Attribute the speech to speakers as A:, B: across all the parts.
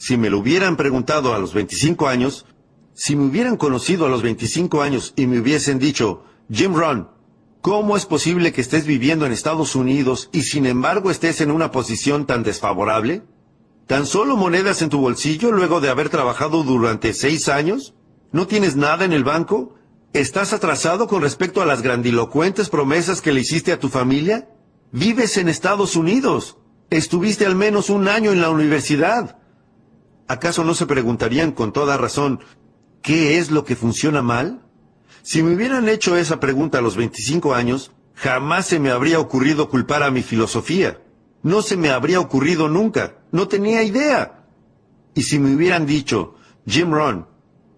A: Si me lo hubieran preguntado a los 25 años, si me hubieran conocido a los 25 años y me hubiesen dicho, Jim Rohn, ¿cómo es posible que estés viviendo en Estados Unidos y sin embargo estés en una posición tan desfavorable? ¿Tan solo monedas en tu bolsillo luego de haber trabajado durante 6 años? ¿No tienes nada en el banco? ¿Estás atrasado con respecto a las grandilocuentes promesas que le hiciste a tu familia? Vives en Estados Unidos. Estuviste al menos 1 año en la universidad. ¿Acaso no se preguntarían con toda razón, ¿qué es lo que funciona mal? Si me hubieran hecho esa pregunta a los 25 años, jamás se me habría ocurrido culpar a mi filosofía. No se me habría ocurrido nunca. No tenía idea. Y si me hubieran dicho, Jim Rohn,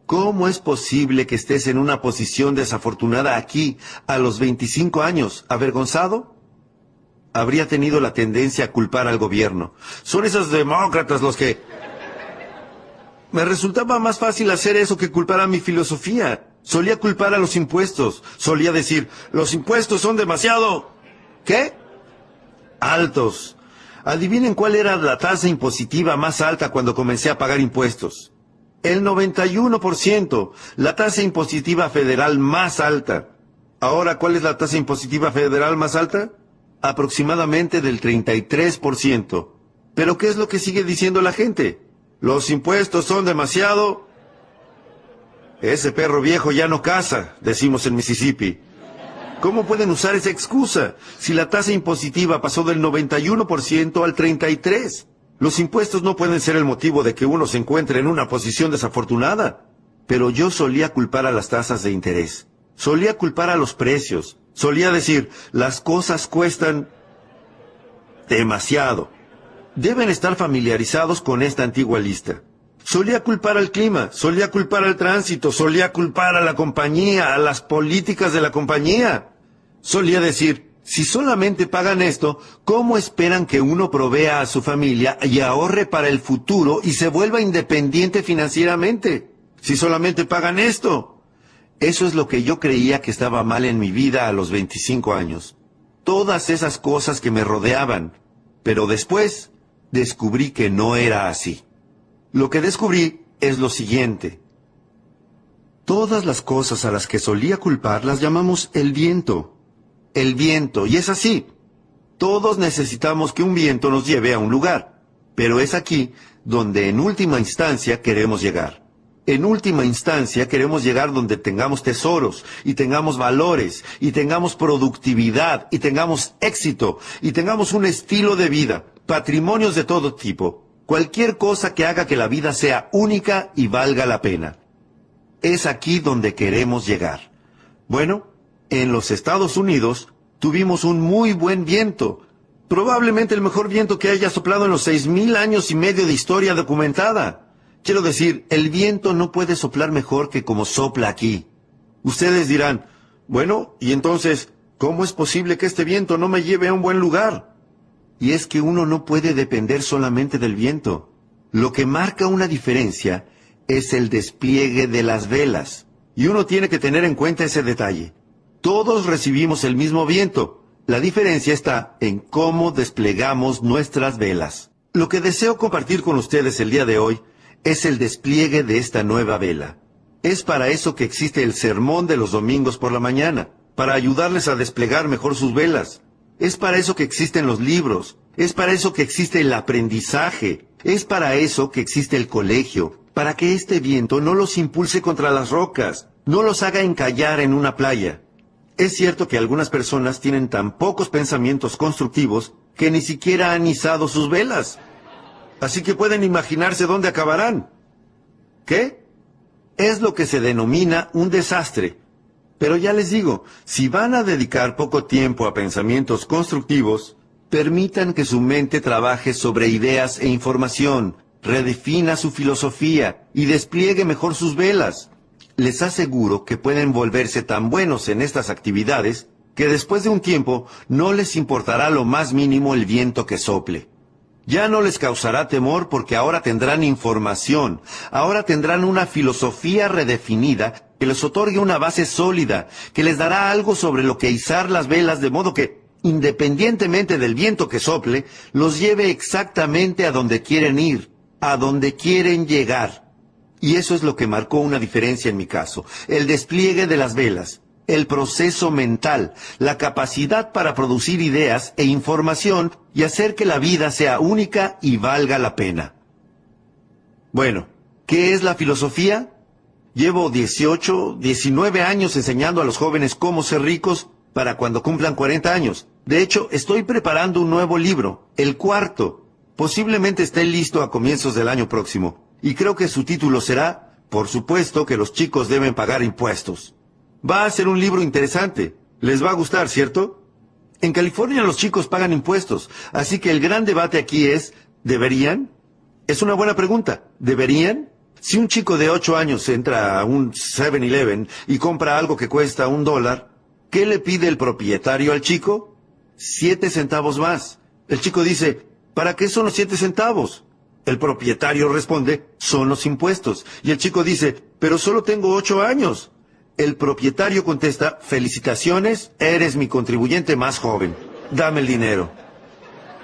A: ¿cómo es posible que estés en una posición desafortunada aquí a los 25 años, avergonzado? Habría tenido la tendencia a culpar al gobierno. Son esos demócratas los que... Me resultaba más fácil hacer eso que culpar a mi filosofía. Solía culpar a los impuestos. Solía decir, los impuestos son demasiado... ¿Qué? Altos. Adivinen cuál era la tasa impositiva más alta cuando comencé a pagar impuestos. El 91%, la tasa impositiva federal más alta. Ahora, ¿cuál es la tasa impositiva federal más alta? Aproximadamente del 33%. ¿Pero qué es lo que sigue diciendo la gente? Los impuestos son demasiado... Ese perro viejo ya no caza, decimos en Mississippi. ¿Cómo pueden usar esa excusa si la tasa impositiva pasó del 91% al 33%? Los impuestos no pueden ser el motivo de que uno se encuentre en una posición desafortunada. Pero yo solía culpar a las tasas de interés. Solía culpar a los precios. Solía decir, las cosas cuestan demasiado. Deben estar familiarizados con esta antigua lista. Solía culpar al clima, solía culpar al tránsito, solía culpar a la compañía, a las políticas de la compañía. Solía decir, si solamente pagan esto, ¿cómo esperan que uno provea a su familia y ahorre para el futuro y se vuelva independiente financieramente? Si solamente pagan esto. Eso es lo que yo creía que estaba mal en mi vida a los 25 años. Todas esas cosas que me rodeaban. Pero después descubrí que no era así. Lo que descubrí es lo siguiente. Todas las cosas a las que solía culpar las llamamos el viento. El viento, y es así. Todos necesitamos que un viento nos lleve a un lugar. Pero es aquí donde en última instancia queremos llegar. En última instancia queremos llegar donde tengamos tesoros, y tengamos valores, y tengamos productividad, y tengamos éxito, y tengamos un estilo de vida, patrimonios de todo tipo. Cualquier cosa que haga que la vida sea única y valga la pena. Es aquí donde queremos llegar. Bueno, en los Estados Unidos tuvimos un muy buen viento. Probablemente el mejor viento que haya soplado en los 6,000 años y medio de historia documentada. Quiero decir, el viento no puede soplar mejor que como sopla aquí. Ustedes dirán, bueno, y entonces, ¿cómo es posible que este viento no me lleve a un buen lugar? Y es que uno no puede depender solamente del viento. Lo que marca una diferencia es el despliegue de las velas. Y uno tiene que tener en cuenta ese detalle. Todos recibimos el mismo viento. La diferencia está en cómo desplegamos nuestras velas. Lo que deseo compartir con ustedes el día de hoy es el despliegue de esta nueva vela. Es para eso que existe el sermón de los domingos por la mañana, para ayudarles a desplegar mejor sus velas. Es para eso que existen los libros, es para eso que existe el aprendizaje, es para eso que existe el colegio, para que este viento no los impulse contra las rocas, no los haga encallar en una playa. Es cierto que algunas personas tienen tan pocos pensamientos constructivos que ni siquiera han izado sus velas. Así que pueden imaginarse dónde acabarán. ¿Qué? Es lo que se denomina un desastre. Pero ya les digo, si van a dedicar poco tiempo a pensamientos constructivos, permitan que su mente trabaje sobre ideas e información, redefina su filosofía y despliegue mejor sus velas. Les aseguro que pueden volverse tan buenos en estas actividades que después de un tiempo no les importará lo más mínimo el viento que sople. Ya no les causará temor porque ahora tendrán información, ahora tendrán una filosofía redefinida que les otorgue una base sólida, que les dará algo sobre lo que izar las velas de modo que, independientemente del viento que sople, los lleve exactamente a donde quieren ir. a donde quieren llegar. Y eso es lo que marcó una diferencia en mi caso. El despliegue de las velas, el proceso mental, la capacidad para producir ideas e información y hacer que la vida sea única y valga la pena. Bueno, ¿qué es la filosofía? Llevo 18, 19 años enseñando a los jóvenes cómo ser ricos para cuando cumplan 40 años. De hecho, estoy preparando un nuevo libro, el cuarto. Posiblemente esté listo a comienzos del año próximo. Y creo que su título será, por supuesto que los chicos deben pagar impuestos. Va a ser un libro interesante. Les va a gustar, ¿cierto? En California los chicos pagan impuestos, así que el gran debate aquí es, ¿deberían? Es una buena pregunta. ¿Deberían? Si un chico de 8 años entra a un 7-Eleven y compra algo que cuesta $1, ¿qué le pide el propietario al chico? 7 centavos más. El chico dice, ¿para qué son los 7 centavos? El propietario responde, son los impuestos. Y el chico dice, pero solo tengo 8 años. El propietario contesta, felicitaciones, eres mi contribuyente más joven. Dame el dinero.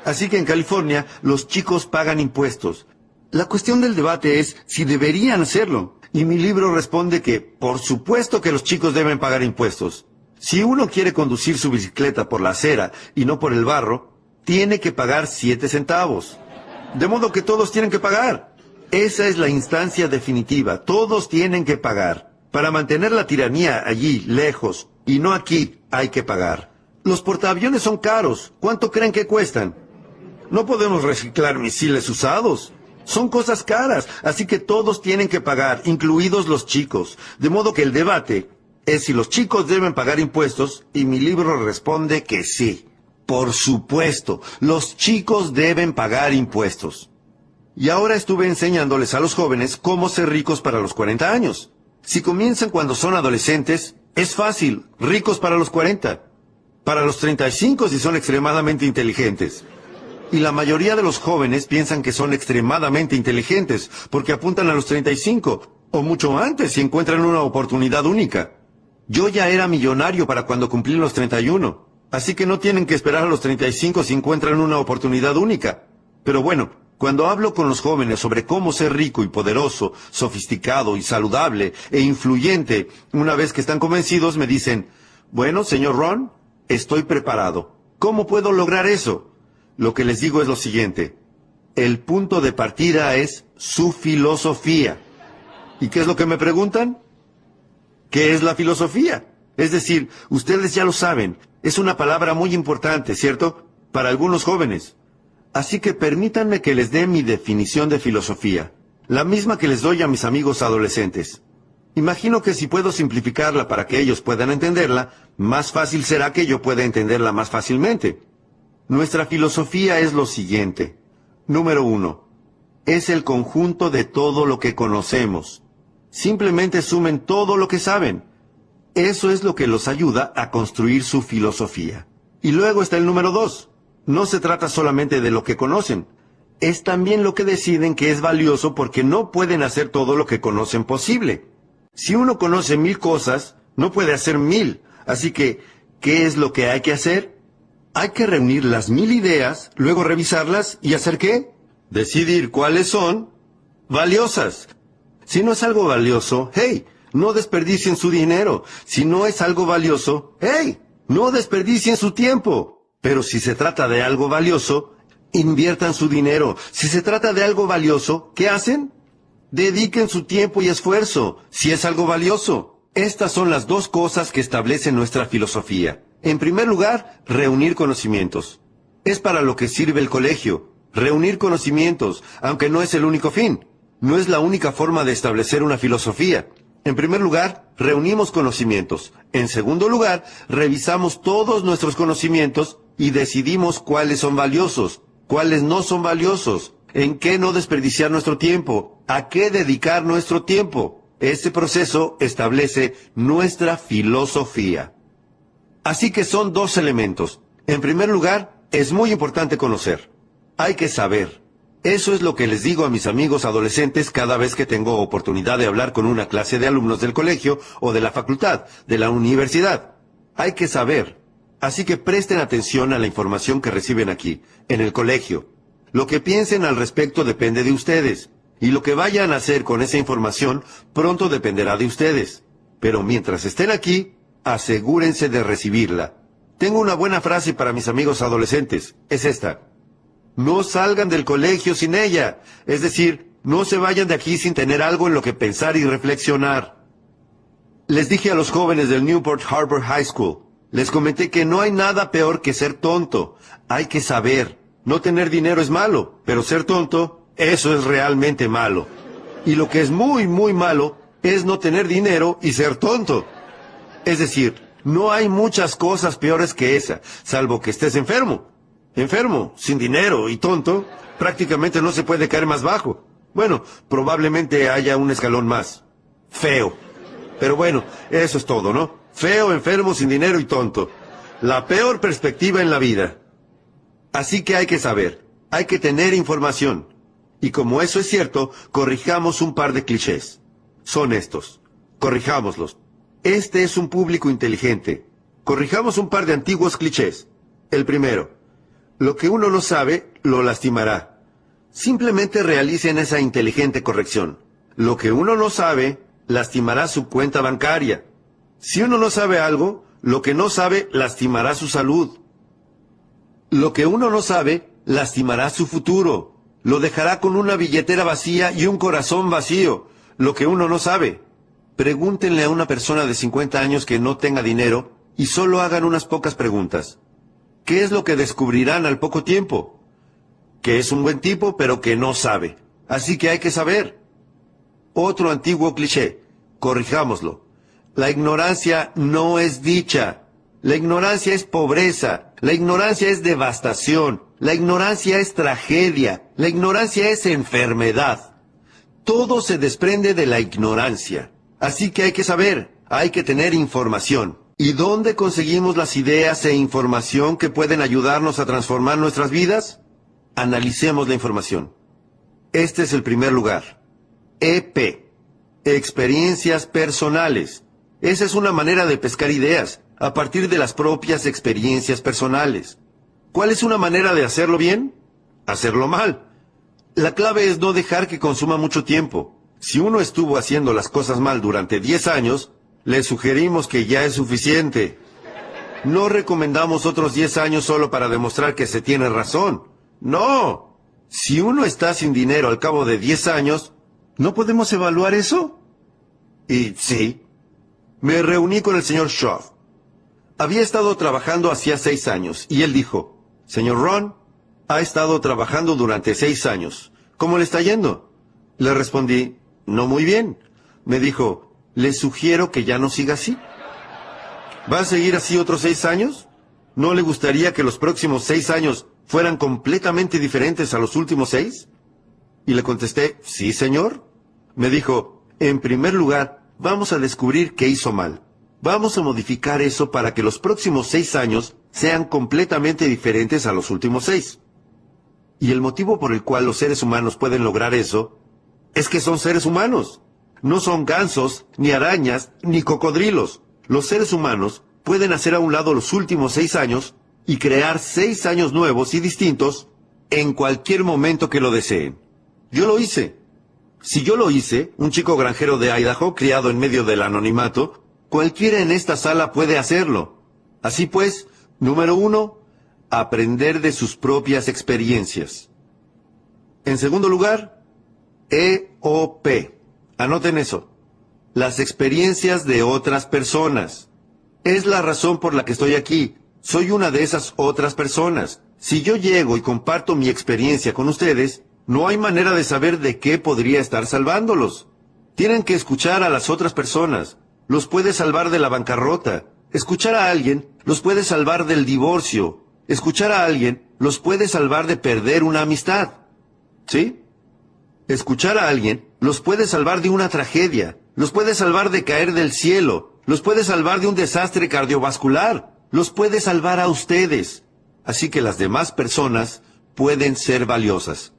A: Así que en California, los chicos pagan impuestos. La cuestión del debate es si deberían hacerlo. Y mi libro responde que, por supuesto que los chicos deben pagar impuestos. Si uno quiere conducir su bicicleta por la acera y no por el barro, tiene que pagar 7 centavos. De modo que todos tienen que pagar. Esa es la instancia definitiva. Todos tienen que pagar. Para mantener la tiranía allí, lejos, y no aquí, hay que pagar. Los portaaviones son caros. ¿Cuánto creen que cuestan? No podemos reciclar misiles usados. Son cosas caras, así que todos tienen que pagar, incluidos los chicos. De modo que el debate es si los chicos deben pagar impuestos, y mi libro responde que sí. Por supuesto, los chicos deben pagar impuestos. Y ahora estuve enseñándoles a los jóvenes cómo ser ricos para los 40 años. Si comienzan cuando son adolescentes, es fácil, ricos para los 40. Para los 35 si son extremadamente inteligentes. Y la mayoría de los jóvenes piensan que son extremadamente inteligentes, porque apuntan a los 35, o mucho antes si encuentran una oportunidad única. Yo ya era millonario para cuando cumplí los 31, así que no tienen que esperar a los 35 si encuentran una oportunidad única. Pero bueno, cuando hablo con los jóvenes sobre cómo ser rico y poderoso, sofisticado y saludable e influyente, una vez que están convencidos me dicen, bueno, señor Ron, estoy preparado. ¿Cómo puedo lograr eso? Lo que les digo es lo siguiente. El punto de partida es su filosofía. ¿Y qué es lo que me preguntan? ¿Qué es la filosofía? Es decir, ustedes ya lo saben, es una palabra muy importante, ¿cierto? Para algunos jóvenes. Así que permítanme que les dé mi definición de filosofía, la misma que les doy a mis amigos adolescentes. Imagino que si puedo simplificarla para que ellos puedan entenderla, más fácil será que yo pueda entenderla más fácilmente. Nuestra filosofía es lo siguiente. Número 1. Es el conjunto de todo lo que conocemos. Simplemente sumen todo lo que saben. Eso es lo que los ayuda a construir su filosofía. Y luego está el número 2. No se trata solamente de lo que conocen. Es también lo que deciden que es valioso porque no pueden hacer todo lo que conocen posible. Si uno conoce 1000 cosas, no puede hacer 1000. Así que, ¿qué es lo que hay que hacer? Hay que reunir las 1000 ideas, luego revisarlas y ¿hacer qué? Decidir cuáles son valiosas. Si no es algo valioso, hey, no desperdicien su dinero. Si no es algo valioso, hey, no desperdicien su tiempo. Pero si se trata de algo valioso, inviertan su dinero. Si se trata de algo valioso, ¿qué hacen? Dediquen su tiempo y esfuerzo, si es algo valioso. Estas son las dos cosas que establecen nuestra filosofía. En primer lugar, reunir conocimientos. Es para lo que sirve el colegio. Reunir conocimientos, aunque no es el único fin. No es la única forma de establecer una filosofía. En primer lugar, reunimos conocimientos. En segundo lugar, revisamos todos nuestros conocimientos y decidimos cuáles son valiosos, cuáles no son valiosos, en qué no desperdiciar nuestro tiempo, a qué dedicar nuestro tiempo. Este proceso establece nuestra filosofía. Así que son dos elementos. En primer lugar, es muy importante conocer. Hay que saber. Eso es lo que les digo a mis amigos adolescentes cada vez que tengo oportunidad de hablar con una clase de alumnos del colegio o de la facultad, de la universidad. Hay que saber. Así que presten atención a la información que reciben aquí, en el colegio. Lo que piensen al respecto depende de ustedes, y lo que vayan a hacer con esa información pronto dependerá de ustedes. Pero mientras estén aquí, asegúrense de recibirla. Tengo una buena frase para mis amigos adolescentes. Es esta: no salgan del colegio sin ella. Es decir, no se vayan de aquí sin tener algo en lo que pensar y reflexionar. Les dije a los jóvenes del Newport Harbor High School, les comenté que no hay nada peor que ser tonto. Hay que saber. No tener dinero es malo, pero ser tonto, eso es realmente malo. Y lo que es muy, muy malo es no tener dinero y ser tonto. Es decir, no hay muchas cosas peores que esa, salvo que estés enfermo. Enfermo, sin dinero y tonto, prácticamente no se puede caer más bajo. Bueno, probablemente haya un escalón más. Feo. Pero bueno, eso es todo, ¿no? Feo, enfermo, sin dinero y tonto. La peor perspectiva en la vida. Así que hay que saber, hay que tener información. Y como eso es cierto, corrijamos un par de clichés. Son estos. Corrijámoslos. Este es un público inteligente. Corrijamos un par de antiguos clichés. El primero: lo que uno no sabe, lo lastimará. Simplemente realicen esa inteligente corrección. Lo que uno no sabe, lastimará su cuenta bancaria. Si uno no sabe algo, lo que no sabe, lastimará su salud. Lo que uno no sabe, lastimará su futuro. Lo dejará con una billetera vacía y un corazón vacío. Lo que uno no sabe. Pregúntenle a una persona de 50 años que no tenga dinero y solo hagan unas pocas preguntas. ¿Qué es lo que descubrirán al poco tiempo? Que es un buen tipo, pero que no sabe. Así que hay que saber. Otro antiguo cliché. Corrijámoslo. La ignorancia no es dicha. La ignorancia es pobreza. La ignorancia es devastación. La ignorancia es tragedia. La ignorancia es enfermedad. Todo se desprende de la ignorancia. Así que hay que saber, hay que tener información. ¿Y dónde conseguimos las ideas e información que pueden ayudarnos a transformar nuestras vidas? Analicemos la información. Este es el primer lugar. EP. Experiencias personales. Esa es una manera de pescar ideas, a partir de las propias experiencias personales. ¿Cuál es una manera de hacerlo bien? Hacerlo mal. La clave es no dejar que consuma mucho tiempo. Si uno estuvo haciendo las cosas mal durante 10 años, le sugerimos que ya es suficiente. No recomendamos otros 10 años solo para demostrar que se tiene razón. No. Si uno está sin dinero al cabo de 10 años, ¿no podemos evaluar eso? Y sí. Me reuní con el señor Shaw. Había estado trabajando hacía 6 años, y él dijo: señor Ron, ha estado trabajando durante 6 años. ¿Cómo le está yendo? Le respondí: no muy bien. Me dijo: le sugiero que ya no siga así. ¿Va a seguir así otros 6 años? ¿No le gustaría que los próximos 6 años fueran completamente diferentes a los últimos 6? Y le contesté: sí, señor. Me dijo: en primer lugar, vamos a descubrir qué hizo mal. Vamos a modificar eso para que los próximos 6 años sean completamente diferentes a los últimos 6. Y el motivo por el cual los seres humanos pueden lograr eso es que son seres humanos. No son gansos, ni arañas, ni cocodrilos. Los seres humanos pueden hacer a un lado los últimos 6 años y crear 6 años nuevos y distintos en cualquier momento que lo deseen. Yo lo hice. Si yo lo hice, un chico granjero de Idaho, criado en medio del anonimato, cualquiera en esta sala puede hacerlo. Así pues, número 1, aprender de sus propias experiencias. En segundo lugar, EOP. Anoten eso. Las experiencias de otras personas. Es la razón por la que estoy aquí. Soy una de esas otras personas. Si yo llego y comparto mi experiencia con ustedes, no hay manera de saber de qué podría estar salvándolos. Tienen que escuchar a las otras personas. Los puede salvar de la bancarrota. Escuchar a alguien los puede salvar del divorcio. Escuchar a alguien los puede salvar de perder una amistad. ¿Sí? Escuchar a alguien los puede salvar de una tragedia. Los puede salvar de caer del cielo. Los puede salvar de un desastre cardiovascular. Los puede salvar a ustedes. Así que las demás personas pueden ser valiosas.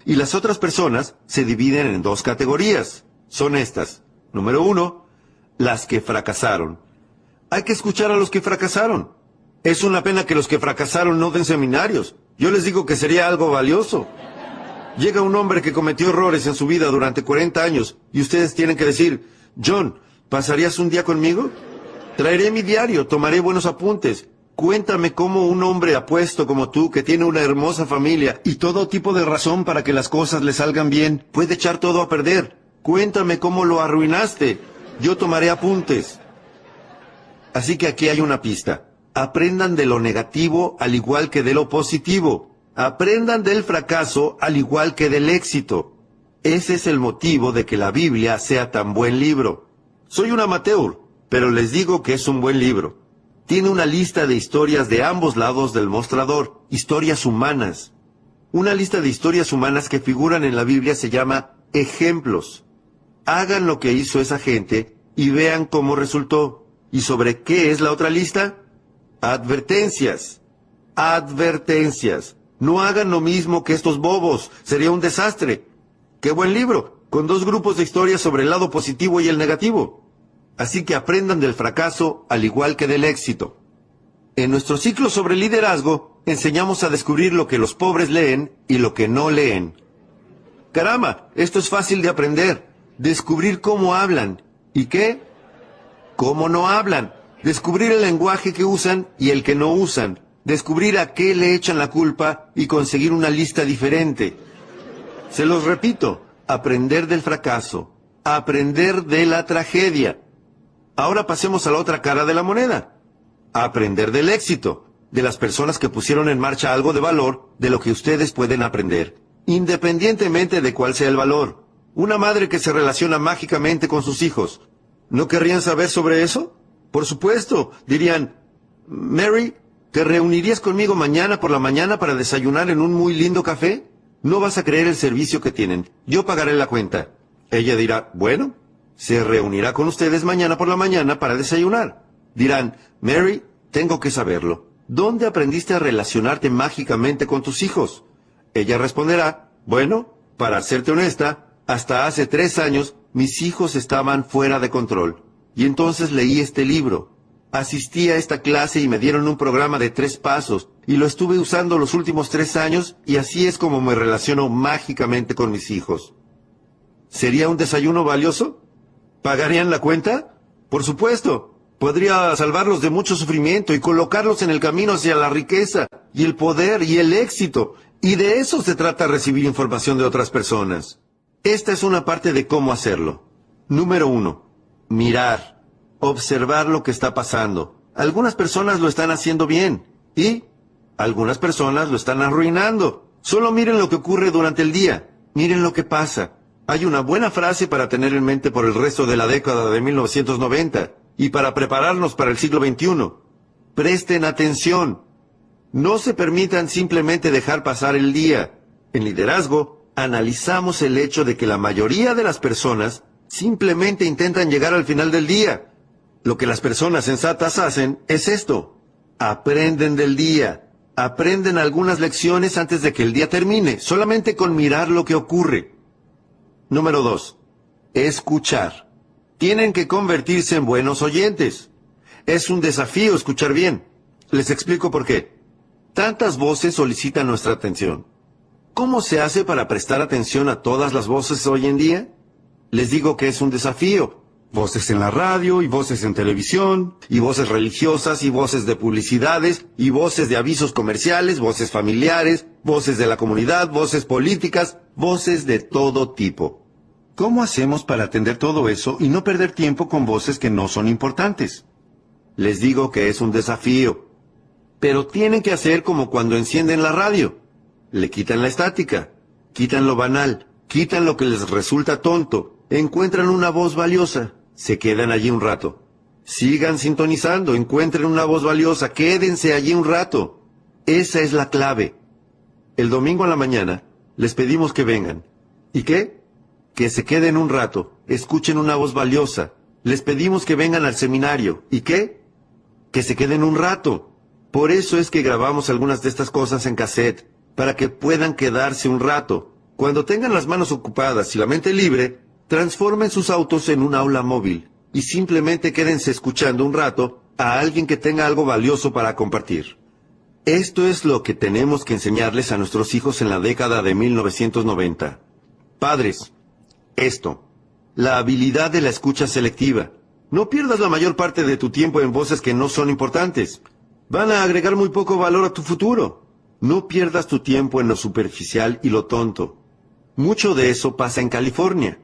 A: Y las otras personas se dividen en 2 categorías. Son estas. Número 1, las que fracasaron. Hay que escuchar a los que fracasaron. Es una pena que los que fracasaron no den seminarios. Yo les digo que sería algo valioso. Llega un hombre que cometió errores en su vida durante 40 años y ustedes tienen que decir, John, ¿pasarías un día conmigo? Traeré mi diario, tomaré buenos apuntes. Cuéntame cómo un hombre apuesto como tú, que tiene una hermosa familia y todo tipo de razón para que las cosas le salgan bien, puede echar todo a perder. Cuéntame cómo lo arruinaste. Yo tomaré apuntes. Así que aquí hay una pista. Aprendan de lo negativo al igual que de lo positivo. Aprendan del fracaso al igual que del éxito. Ese es el motivo de que la Biblia sea tan buen libro. Soy un amateur, pero les digo que es un buen libro. Tiene una lista de historias de ambos lados del mostrador, historias humanas. Una lista de historias humanas que figuran en la Biblia se llama ejemplos. Hagan lo que hizo esa gente y vean cómo resultó. ¿Y sobre qué es la otra lista? Advertencias. Advertencias. No hagan lo mismo que estos bobos. Sería un desastre. ¡Qué buen libro! Con 2 grupos de historias sobre el lado positivo y el negativo. Así que aprendan del fracaso al igual que del éxito. En nuestro ciclo sobre liderazgo, enseñamos a descubrir lo que los pobres leen y lo que no leen. ¡Caramba! Esto es fácil de aprender. Descubrir cómo hablan. ¿Y qué? Cómo no hablan. Descubrir el lenguaje que usan y el que no usan. Descubrir a qué le echan la culpa y conseguir una lista diferente. Se los repito, aprender del fracaso, aprender de la tragedia. Ahora pasemos a la otra cara de la moneda. Aprender del éxito, de las personas que pusieron en marcha algo de valor, de lo que ustedes pueden aprender, independientemente de cuál sea el valor. Una madre que se relaciona mágicamente con sus hijos. ¿No querrían saber sobre eso? Por supuesto, dirían, Mary, ¿te reunirías conmigo mañana por la mañana para desayunar en un muy lindo café? No vas a creer el servicio que tienen. Yo pagaré la cuenta. Ella dirá, bueno, se reunirá con ustedes mañana por la mañana para desayunar. Dirán, Mary, tengo que saberlo. ¿Dónde aprendiste a relacionarte mágicamente con tus hijos? Ella responderá, bueno, para serte honesta, hasta hace 3 años mis hijos estaban fuera de control. Y entonces leí este libro. Asistí a esta clase y me dieron un programa de 3 pasos, y lo estuve usando los últimos 3 años, y así es como me relaciono mágicamente con mis hijos. ¿Sería un desayuno valioso? ¿Pagarían la cuenta? Por supuesto. Podría salvarlos de mucho sufrimiento y colocarlos en el camino hacia la riqueza, y el poder, y el éxito. Y de eso se trata recibir información de otras personas. Esta es una parte de cómo hacerlo. Número 1. Mirar. Observar lo que está pasando. Algunas personas lo están haciendo bien. Y algunas personas lo están arruinando. Solo miren lo que ocurre durante el día. Miren lo que pasa. Hay una buena frase para tener en mente por el resto de la década de 1990 y para prepararnos para el siglo XXI. Presten atención. No se permitan simplemente dejar pasar el día. En liderazgo, analizamos el hecho de que la mayoría de las personas simplemente intentan llegar al final del día. Lo que las personas sensatas hacen es esto. Aprenden del día. Aprenden algunas lecciones antes de que el día termine, solamente con mirar lo que ocurre. Número 2. Escuchar. Tienen que convertirse en buenos oyentes. Es un desafío escuchar bien. Les explico por qué. Tantas voces solicitan nuestra atención. ¿Cómo se hace para prestar atención a todas las voces hoy en día? Les digo que es un desafío. Voces en la radio, y voces en televisión, y voces religiosas, y voces de publicidades, y voces de avisos comerciales, voces familiares, voces de la comunidad, voces políticas, voces de todo tipo. ¿Cómo hacemos para atender todo eso y no perder tiempo con voces que no son importantes? Les digo que es un desafío. Pero tienen que hacer como cuando encienden la radio. Le quitan la estática, quitan lo banal, quitan lo que les resulta tonto, encuentran una voz valiosa. Se quedan allí un rato. Sigan sintonizando, encuentren una voz valiosa, quédense allí un rato. Esa es la clave. El domingo a la mañana les pedimos que vengan. ¿Y qué? Que se queden un rato, escuchen una voz valiosa. Les pedimos que vengan al seminario. ¿Y qué? Que se queden un rato. Por eso es que grabamos algunas de estas cosas en cassette, para que puedan quedarse un rato. Cuando tengan las manos ocupadas y la mente libre, transformen sus autos en un aula móvil y simplemente quédense escuchando un rato a alguien que tenga algo valioso para compartir. Esto es lo que tenemos que enseñarles a nuestros hijos en la década de 1990. Padres, esto, la habilidad de la escucha selectiva. No pierdas la mayor parte de tu tiempo en voces que no son importantes. Van a agregar muy poco valor a tu futuro. No pierdas tu tiempo en lo superficial y lo tonto. Mucho de eso pasa en California.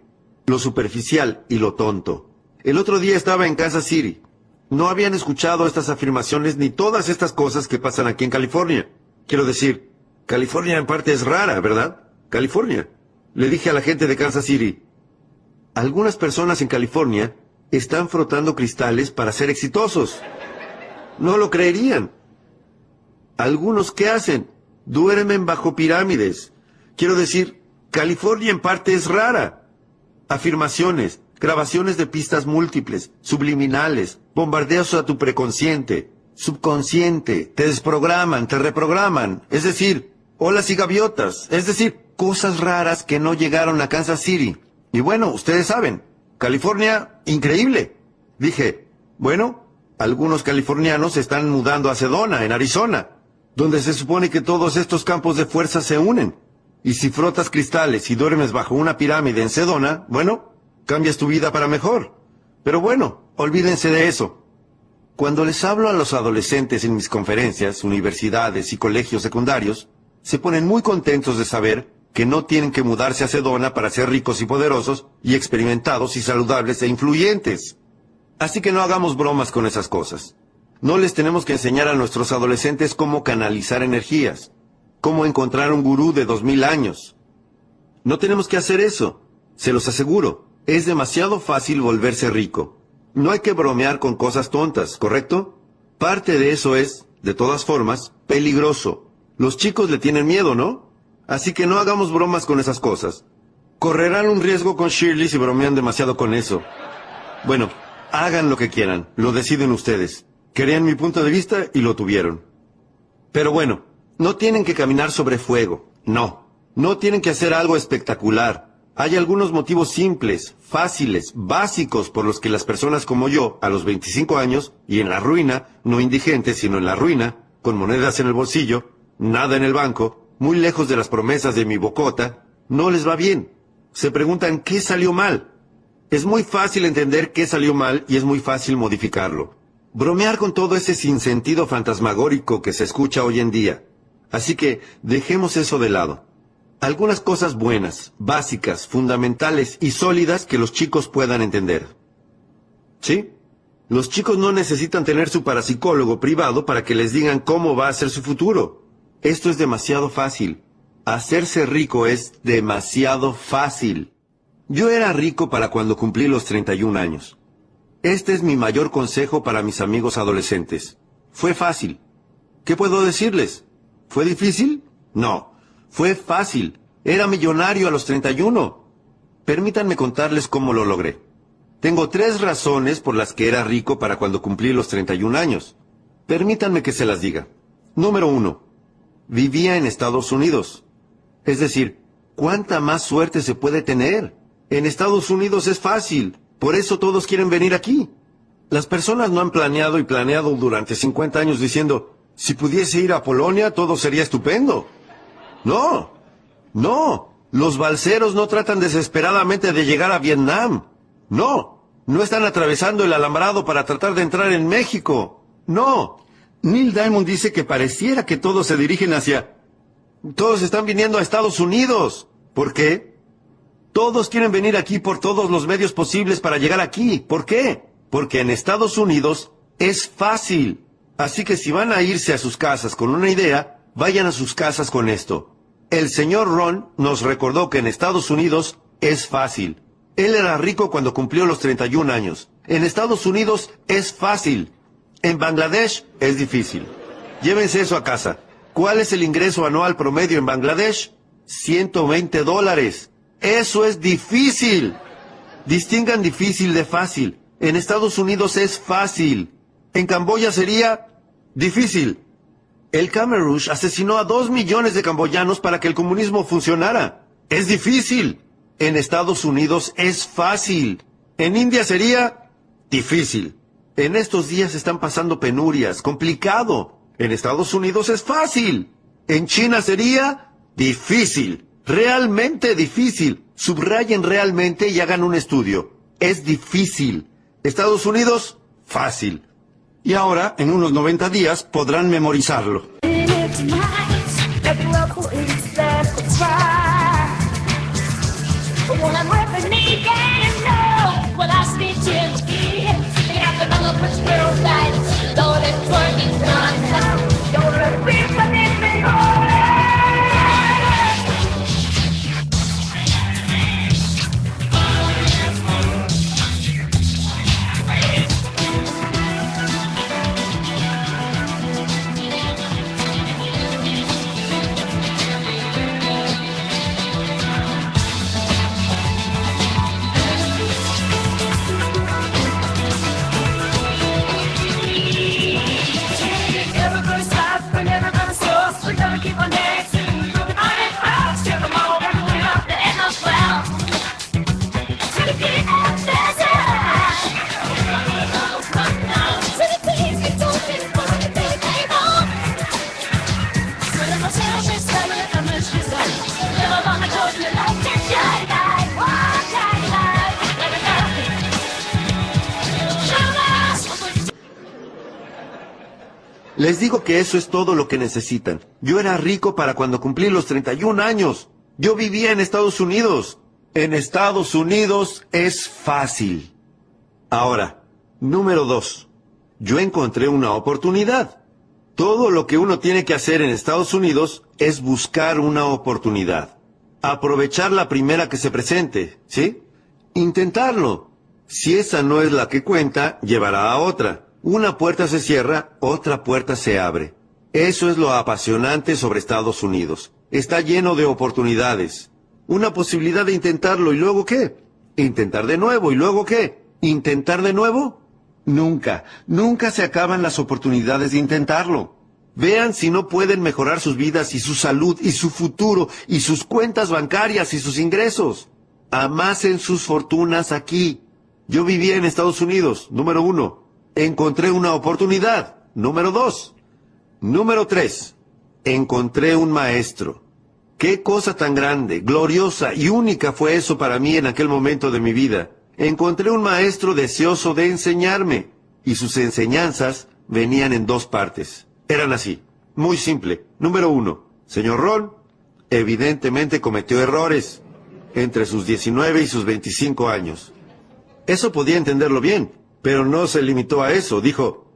A: Lo superficial y lo tonto. El otro día estaba en Kansas City. No habían escuchado estas afirmaciones ni todas estas cosas que pasan aquí en California. Quiero decir, California en parte es rara, ¿verdad? California. Le dije a la gente de Kansas City, algunas personas en California están frotando cristales para ser exitosos. No lo creerían. Algunos, ¿qué hacen? Duermen bajo pirámides. Quiero decir, California en parte es rara. Afirmaciones, grabaciones de pistas múltiples, subliminales, bombardeos a tu preconsciente, subconsciente, te desprograman, te reprograman, es decir, olas y gaviotas, es decir, cosas raras que no llegaron a Kansas City. Y bueno, ustedes saben, California, increíble. Dije, bueno, algunos californianos se están mudando a Sedona, en Arizona, donde se supone que todos estos campos de fuerza se unen. Y si frotas cristales y duermes bajo una pirámide en Sedona, bueno, cambias tu vida para mejor. Pero bueno, olvídense de eso. Cuando les hablo a los adolescentes en mis conferencias, universidades y colegios secundarios, se ponen muy contentos de saber que no tienen que mudarse a Sedona para ser ricos y poderosos, y experimentados y saludables e influyentes. Así que no hagamos bromas con esas cosas. No les tenemos que enseñar a nuestros adolescentes cómo canalizar energías, cómo encontrar un gurú de 2000 años. No tenemos que hacer eso, se los aseguro. Es demasiado fácil volverse rico. No hay que bromear con cosas tontas, ¿correcto? Parte de eso es, de todas formas, peligroso. Los chicos le tienen miedo, ¿no? Así que no hagamos bromas con esas cosas. Correrán un riesgo con Shirley si bromean demasiado con eso. Bueno, hagan lo que quieran, lo deciden ustedes. Querían mi punto de vista y lo tuvieron. Pero bueno, no tienen que caminar sobre fuego, no. No tienen que hacer algo espectacular. Hay algunos motivos simples, fáciles, básicos por los que las personas como yo, a los 25 años, y en la ruina, no indigente, sino en la ruina, con monedas en el bolsillo, nada en el banco, muy lejos de las promesas de mi bocota, no les va bien. Se preguntan qué salió mal. Es muy fácil entender qué salió mal y es muy fácil modificarlo. Bromear con todo ese sinsentido fantasmagórico que se escucha hoy en día. Así que dejemos eso de lado. Algunas cosas buenas, básicas, fundamentales y sólidas que los chicos puedan entender. ¿Sí? Los chicos no necesitan tener su parapsicólogo privado para que les digan cómo va a ser su futuro. Esto es demasiado fácil. Hacerse rico es demasiado fácil. Yo era rico para cuando cumplí los 31 años. Este es mi mayor consejo para mis amigos adolescentes. Fue fácil. ¿Qué puedo decirles? ¿Fue difícil? No. Fue fácil. Era millonario a los 31. Permítanme contarles cómo lo logré. Tengo 3 razones por las que era rico para cuando cumplí los 31 años. Permítanme que se las diga. Número 1. Vivía en Estados Unidos. Es decir, ¿cuánta más suerte se puede tener? En Estados Unidos es fácil. Por eso todos quieren venir aquí. Las personas no han planeado y planeado durante 50 años diciendo, si pudiese ir a Polonia todo sería estupendo. No, no, los balseros no tratan desesperadamente de llegar a Vietnam. No, no están atravesando el alambrado para tratar de entrar en México. No, Neil Diamond dice que pareciera que todos se dirigen hacia... Todos están viniendo a Estados Unidos. ¿Por qué? Todos quieren venir aquí por todos los medios posibles para llegar aquí. ¿Por qué? Porque en Estados Unidos es fácil. Así que si van a irse a sus casas con una idea, vayan a sus casas con esto. El señor Ron nos recordó que en Estados Unidos es fácil. Él era rico cuando cumplió los 31 años. En Estados Unidos es fácil. En Bangladesh es difícil. Llévense eso a casa. ¿Cuál es el ingreso anual promedio en Bangladesh? $120. Eso es difícil. Distingan difícil de fácil. En Estados Unidos es fácil. En Camboya sería difícil. El Khmer Rouge asesinó a 2 millones de camboyanos para que el comunismo funcionara. Es difícil. En Estados Unidos es fácil. En India sería difícil. En estos días están pasando penurias, complicado. En Estados Unidos es fácil. En China sería difícil. Realmente difícil. Subrayen realmente y hagan un estudio. Es difícil. Estados Unidos, fácil. Y ahora, en unos 90 días, podrán memorizarlo. Les digo que eso es todo lo que necesitan. Yo era rico para cuando cumplí los 31 años. Yo vivía en Estados Unidos. En Estados Unidos es fácil. Ahora, número 2. Yo encontré una oportunidad. Todo lo que uno tiene que hacer en Estados Unidos es buscar una oportunidad. Aprovechar la primera que se presente, ¿sí? Intentarlo. Si esa no es la que cuenta, llevará a otra. Una puerta se cierra, otra puerta se abre. Eso es lo apasionante sobre Estados Unidos. Está lleno de oportunidades. Una posibilidad de intentarlo, ¿y luego qué? Intentar de nuevo, ¿y luego qué? ¿Intentar de nuevo? Nunca, nunca se acaban las oportunidades de intentarlo. Vean si no pueden mejorar sus vidas y su salud y su futuro y sus cuentas bancarias y sus ingresos. Amasen sus fortunas aquí. Yo vivía en Estados Unidos, número 1. Encontré una oportunidad. Número 2. Número 3. Encontré un maestro. Qué cosa tan grande, gloriosa y única fue eso para mí en aquel momento de mi vida. Encontré un maestro deseoso de enseñarme. Y sus enseñanzas venían en 2 partes. Eran así. Muy simple. Número 1. Señor Ron, evidentemente cometió errores entre sus 19 y sus 25 años. Eso podía entenderlo bien. Pero no se limitó a eso. Dijo,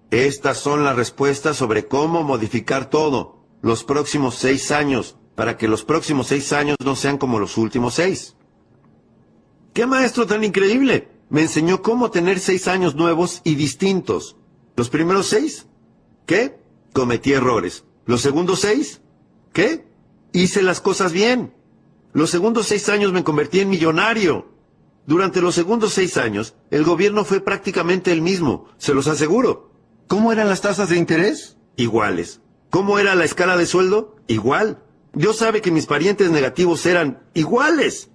A: estas son las respuestas sobre cómo modificar todo los próximos 6 años, para que los próximos 6 años no sean como los últimos 6. ¡Qué maestro tan increíble! Me enseñó cómo tener 6 años nuevos y distintos. ¿Los primeros 6? ¿Qué? Cometí errores. ¿Los segundos 6? ¿Qué? Hice las cosas bien. Los segundos 6 años me convertí en millonario. Durante los segundos 6 años, el gobierno fue prácticamente el mismo, se los aseguro. ¿Cómo eran las tasas de interés? Iguales. ¿Cómo era la escala de sueldo? Igual. Dios sabe que mis parientes negativos eran iguales.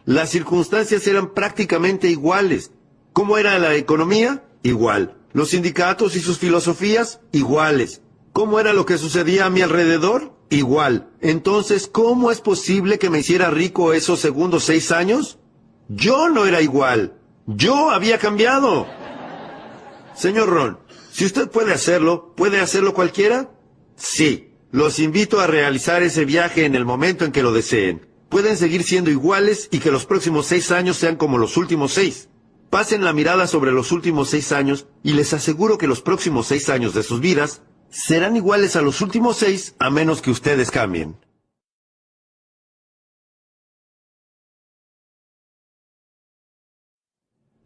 A: Las circunstancias eran prácticamente iguales. ¿Cómo era la economía? Igual. Los sindicatos y sus filosofías? Iguales. ¿Cómo era lo que sucedía a mi alrededor? Igual. Entonces, ¿cómo es posible que me hiciera rico esos segundos 6 años? Yo no era igual. Yo había cambiado. Señor Ron, si usted ¿puede hacerlo cualquiera? Sí. Los invito a realizar ese viaje en el momento en que lo deseen. Pueden seguir siendo iguales y que los próximos 6 años sean como los últimos 6. Pasen la mirada sobre los últimos 6 años y les aseguro que los próximos 6 años de sus vidas serán iguales a los últimos 6 a menos que ustedes cambien.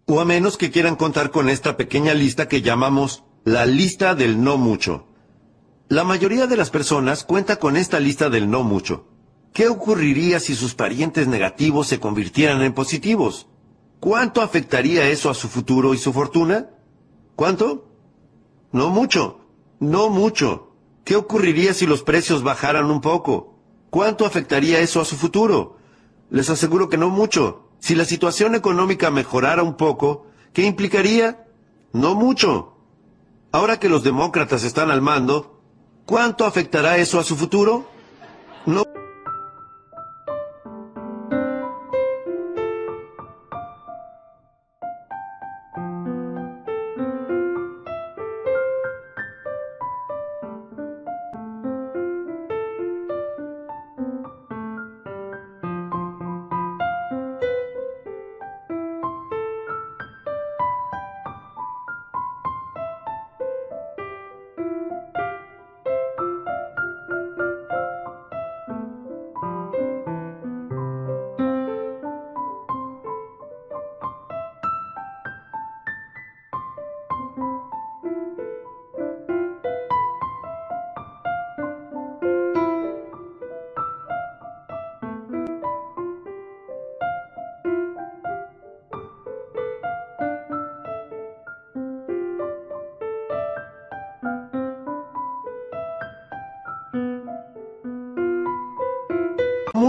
A: O a menos que quieran contar con esta pequeña lista que llamamos la lista del no mucho. La mayoría de las personas cuenta con esta lista del no mucho. ¿Qué ocurriría si sus parientes negativos se convirtieran en positivos? ¿Cuánto afectaría eso a su futuro y su fortuna? ¿Cuánto? No mucho. No mucho. ¿Qué ocurriría si los precios bajaran un poco? ¿Cuánto afectaría eso a su futuro? Les aseguro que no mucho. Si la situación económica mejorara un poco, ¿qué implicaría? No mucho. Ahora que los demócratas están al mando, ¿Cuánto afectará eso a su futuro? No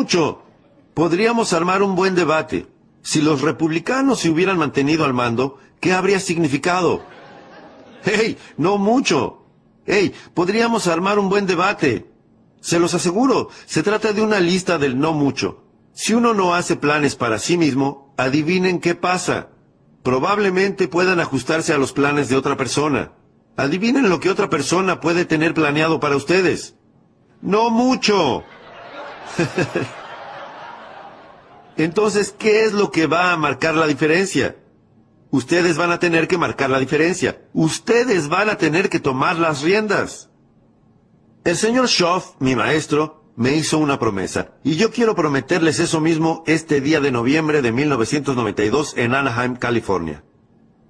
A: mucho. Podríamos armar un buen debate. Si los republicanos se hubieran mantenido al mando, ¿qué habría significado? ¡Hey! No mucho. ¡Hey! Podríamos armar un buen debate. Se los aseguro, se trata de una lista del no mucho. Si uno no hace planes para sí mismo, adivinen qué pasa. Probablemente puedan ajustarse a los planes de otra persona. Adivinen lo que otra persona puede tener planeado para ustedes. No mucho. Entonces, ¿qué es lo que va a marcar la diferencia? Ustedes van a tener que marcar la diferencia. Ustedes van a tener que tomar las riendas. El señor Schoff, mi maestro, me hizo una promesa, y yo quiero prometerles eso mismo este día de noviembre de 1992 en Anaheim, California.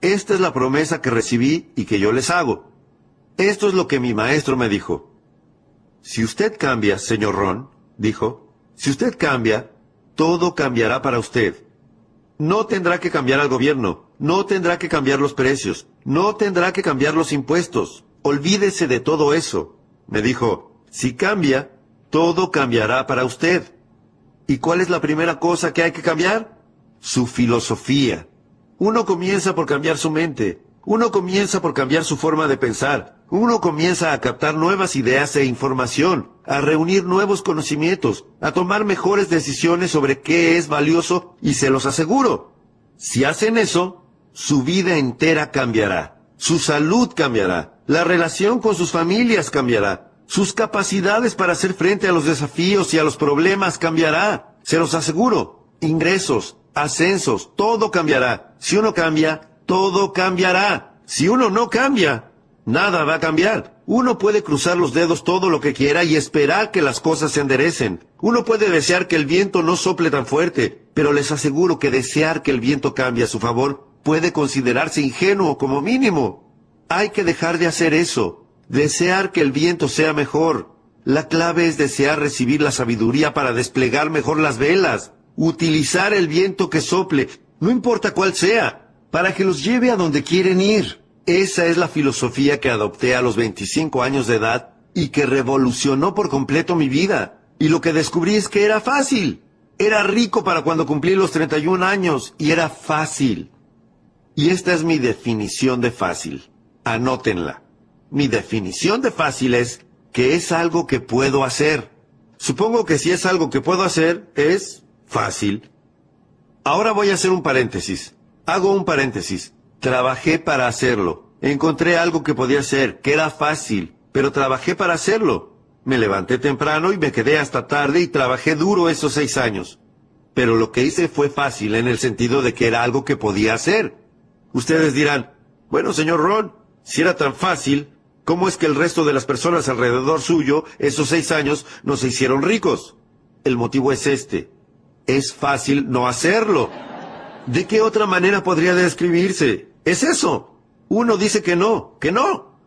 A: Esta es la promesa que recibí y que yo les hago. Esto es lo que mi maestro me dijo. Si usted cambia, señor Ron, dijo, si usted cambia, todo cambiará para usted. No tendrá que cambiar al gobierno, no tendrá que cambiar los precios, no tendrá que cambiar los impuestos. Olvídese de todo eso. Me dijo, si cambia, todo cambiará para usted. ¿Y cuál es la primera cosa que hay que cambiar? Su filosofía. Uno comienza por cambiar su mente. Uno comienza por cambiar su forma de pensar. Uno comienza a captar nuevas ideas e información, a reunir nuevos conocimientos, a tomar mejores decisiones sobre qué es valioso, y se los aseguro, si hacen eso, su vida entera cambiará, su salud cambiará, la relación con sus familias cambiará, sus capacidades para hacer frente a los desafíos y a los problemas cambiará, se los aseguro, ingresos, ascensos, todo cambiará. Si uno cambia, todo cambiará. Si uno no cambia, nada va a cambiar. Uno puede cruzar los dedos todo lo que quiera y esperar que las cosas se enderecen. Uno puede desear que el viento no sople tan fuerte, pero les aseguro que desear que el viento cambie a su favor puede considerarse ingenuo como mínimo. Hay que dejar de hacer eso. Desear que el viento sea mejor. La clave es desear recibir la sabiduría para desplegar mejor las velas. Utilizar el viento que sople, no importa cuál sea, para que los lleve a donde quieren ir. Esa es la filosofía que adopté a los 25 años de edad y que revolucionó por completo mi vida. Y lo que descubrí es que era fácil. Era rico para cuando cumplí los 31 años y era fácil. Y esta es mi definición de fácil. Anótenla. Mi definición de fácil es que es algo que puedo hacer. Supongo que si es algo que puedo hacer, es fácil. Ahora voy a hacer un paréntesis. Hago un paréntesis. Trabajé para hacerlo. Encontré algo que podía hacer, que era fácil, pero trabajé para hacerlo. Me levanté temprano y me quedé hasta tarde y trabajé duro esos 6 años. Pero lo que hice fue fácil en el sentido de que era algo que podía hacer. Ustedes dirán, bueno, señor Ron, si era tan fácil, ¿cómo es que el resto de las personas alrededor suyo, esos 6 años, no se hicieron ricos? El motivo es este. Es fácil no hacerlo. ¿De qué otra manera podría describirse? Es eso. Uno dice que no, que no.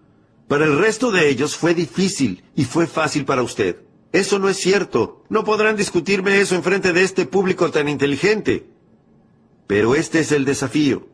A: Para el resto de ellos fue difícil y fue fácil para usted. Eso no es cierto. No podrán discutirme eso enfrente de este público tan inteligente. Pero este es el desafío.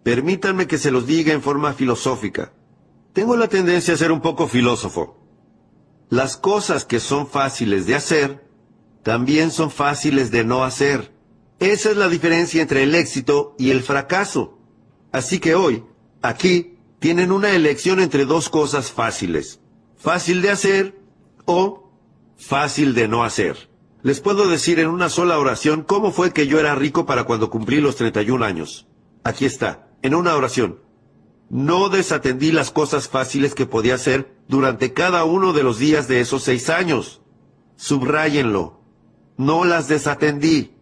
A: Permítanme que se los diga en forma filosófica. Tengo la tendencia a ser un poco filósofo. Las cosas que son fáciles de hacer, también son fáciles de no hacer. Esa es la diferencia entre el éxito y el fracaso. Así que hoy, aquí, tienen una elección entre dos cosas fáciles. Fácil de hacer o fácil de no hacer. Les puedo decir en una sola oración cómo fue que yo era rico para cuando cumplí los 31 años. Aquí está, en una oración. No desatendí las cosas fáciles que podía hacer durante cada uno de los días de esos 6 años. Subráyenlo. No las desatendí.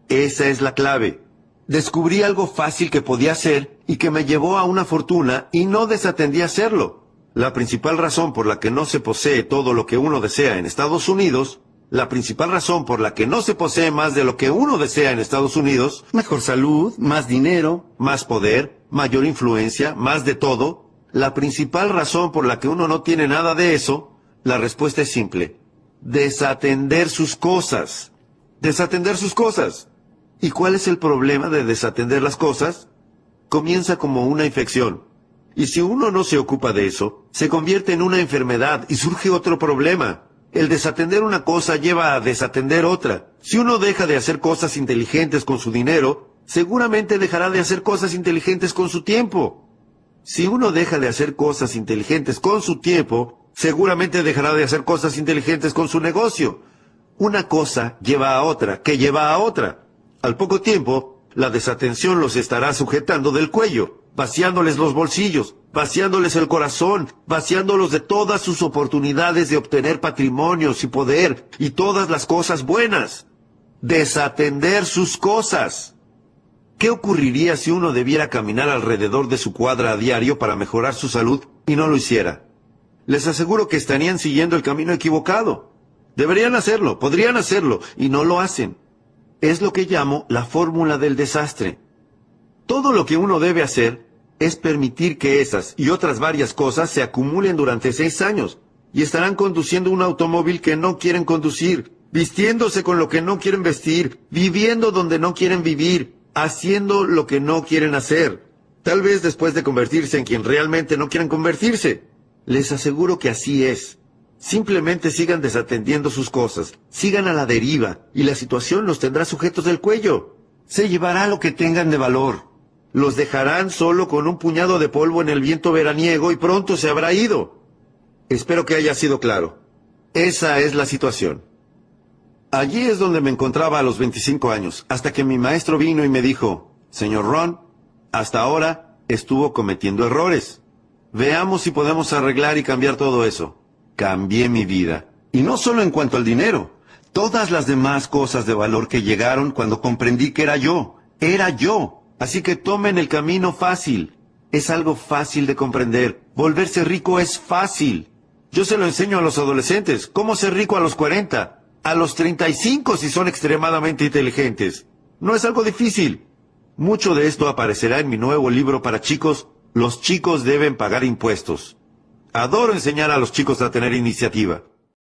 A: Esa es la clave. Descubrí algo fácil que podía hacer y que me llevó a una fortuna y no desatendí hacerlo. La principal razón por la que no se posee todo lo que uno desea en Estados Unidos, la principal razón por la que no se posee más de lo que uno desea en Estados Unidos, mejor salud, más dinero, más poder, mayor influencia, más de todo, la principal razón por la que uno no tiene nada de eso, la respuesta es simple. Desatender sus cosas. Desatender sus cosas. ¿Y cuál es el problema de desatender las cosas? Comienza como una infección. Y si uno no se ocupa de eso, se convierte en una enfermedad y surge otro problema. El desatender una cosa lleva a desatender otra. Si uno deja de hacer cosas inteligentes con su dinero, seguramente dejará de hacer cosas inteligentes con su tiempo. Si uno deja de hacer cosas inteligentes con su tiempo, seguramente dejará de hacer cosas inteligentes con su negocio. Una cosa lleva a otra, que lleva a otra. Al poco tiempo, la desatención los estará sujetando del cuello, vaciándoles los bolsillos, vaciándoles el corazón, vaciándolos de todas sus oportunidades de obtener patrimonios y poder y todas las cosas buenas. Desatender sus cosas. ¿Qué ocurriría si uno debiera caminar alrededor de su cuadra a diario para mejorar su salud y no lo hiciera? Les aseguro que estarían siguiendo el camino equivocado. Deberían hacerlo, podrían hacerlo, y no lo hacen. Es lo que llamo la fórmula del desastre. Todo lo que uno debe hacer es permitir que esas y otras varias cosas se acumulen durante 6 años, y estarán conduciendo un automóvil que no quieren conducir, vistiéndose con lo que no quieren vestir, viviendo donde no quieren vivir, haciendo lo que no quieren hacer. Tal vez después de convertirse en quien realmente no quieren convertirse. Les aseguro que así es. Simplemente sigan desatendiendo sus cosas, sigan a la deriva, y la situación los tendrá sujetos del cuello. Se llevará lo que tengan de valor. Los dejarán solo con un puñado de polvo en el viento veraniego y pronto se habrá ido. Espero que haya sido claro. Esa es la situación. Allí es donde me encontraba a los 25 años, hasta que mi maestro vino y me dijo, «Señor Ron, hasta ahora estuvo cometiendo errores. Veamos si podemos arreglar y cambiar todo eso». Cambié mi vida. Y no solo en cuanto al dinero. Todas las demás cosas de valor que llegaron cuando comprendí que era yo. Era yo. Así que tomen el camino fácil. Es algo fácil de comprender. Volverse rico es fácil. Yo se lo enseño a los adolescentes. ¿Cómo ser rico a los 40? A los 35 si son extremadamente inteligentes. No es algo difícil. Mucho de esto aparecerá en mi nuevo libro para chicos. Los chicos deben pagar impuestos. Adoro enseñar a los chicos a tener iniciativa.